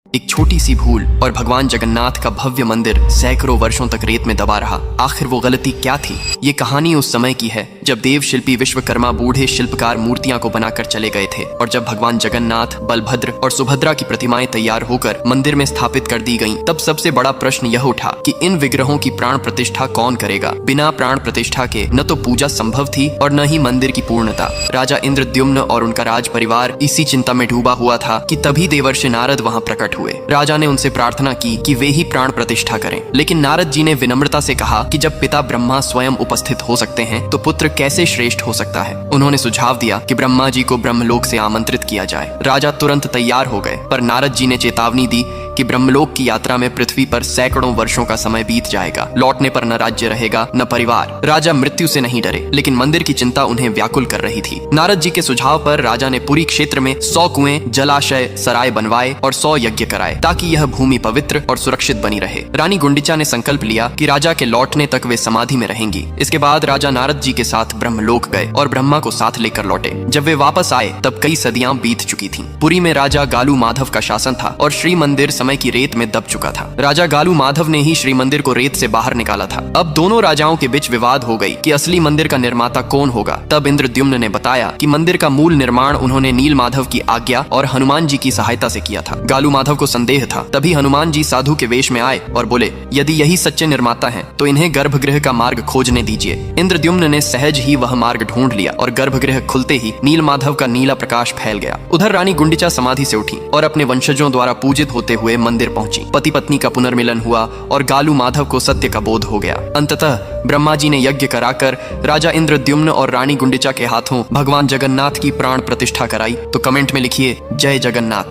एक छोटी सी भूल और भगवान जगन्नाथ का भव्य मंदिर सैकड़ों वर्षों तक रेत में दबा रहा। आखिर वो गलती क्या थी? ये कहानी उस समय की है जब देव शिल्पी विश्वकर्मा बूढ़े शिल्पकार मूर्तियां को बनाकर चले गए थे और जब भगवान जगन्नाथ, बलभद्र और सुभद्रा की प्रतिमाएं तैयार होकर मंदिर में स्थापित कर दी गईं, तब सबसे बड़ा प्रश्न यह उठा कि इन विग्रहों की प्राण प्रतिष्ठा कौन करेगा। बिना प्राण प्रतिष्ठा के न तो पूजा संभव थी और न ही मंदिर की पूर्णता। राजा इंद्रद्युम्न और उनका राज परिवार इसी चिंता में डूबा हुआ था कि तभी देवर्षि नारद वहां प्रकट हुए। राजा ने उनसे प्रार्थना की कि वे ही प्राण प्रतिष्ठा करें, लेकिन नारद जी ने विनम्रता से कहा कि जब पिता ब्रह्मा स्वयं उपस्थित हो सकते हैं तो पुत्र कैसे श्रेष्ठ हो सकता है। उन्होंने सुझाव दिया कि ब्रह्मा जी को ब्रह्मलोक से आमंत्रित किया जाए। राजा तुरंत तैयार हो गए, पर नारद जी ने चेतावनी दी कि ब्रह्मलोक की यात्रा में पृथ्वी पर सैकड़ों वर्षों का समय बीत जाएगा। लौटने पर न राज्य रहेगा न परिवार। राजा मृत्यु से नहीं डरे, लेकिन मंदिर की चिंता उन्हें व्याकुल कर रही थी। नारद जी के सुझाव पर राजा ने पुरी क्षेत्र में 100 कुएं, जलाशय, सराय बनवाए और 100 यज्ञ कराए ताकि यह भूमि पवित्र और सुरक्षित बनी रहे। रानी गुंडिचा ने संकल्प लिया कि राजा के लौटने तक वे समाधि में रहेंगी। इसके बाद राजा नारद जी के साथ ब्रह्मलोक गए और ब्रह्मा को साथ लेकर लौटे। जब वे वापस आए तब कई सदियां बीत चुकी थीं। पुरी में राजा गालू माधव का शासन था और श्री मंदिर समय की रेत में दब चुका था। राजा गालू माधव ने ही श्री मंदिर को रेत से बाहर निकाला था। अब दोनों राजाओं के बीच विवाद हो गई कि असली मंदिर का निर्माता कौन होगा। तब इंद्रद्युम्न ने बताया कि मंदिर का मूल निर्माण उन्होंने नील माधव की आज्ञा और हनुमान जी की सहायता से किया था। गालू माधव को संदेह था। तभी हनुमान जी साधु के वेश में आए और बोले, यदि यही सच्चे निर्माता हैं तो इन्हें गर्भगृह का मार्ग खोजने दीजिए। इंद्रद्युम्न ने सहज ही वह मार्ग ढूंढ लिया और गर्भगृह खुलते ही नील माधव का नीला प्रकाश फैल गया। उधर रानी गुंडिचा समाधि से उठी और अपने वंशजों द्वारा पूजित होते हुए मंदिर पहुंची। पति पत्नी का पुनर्मिलन हुआ और गालू माधव को सत्य का बोध हो गया। अंततः ब्रह्मा जी ने यज्ञ कराकर राजा इंद्रद्युम्न और रानी गुंडिचा के हाथों भगवान जगन्नाथ की प्राण प्रतिष्ठा कराई। तो कमेंट में लिखिए, जय जगन्नाथ।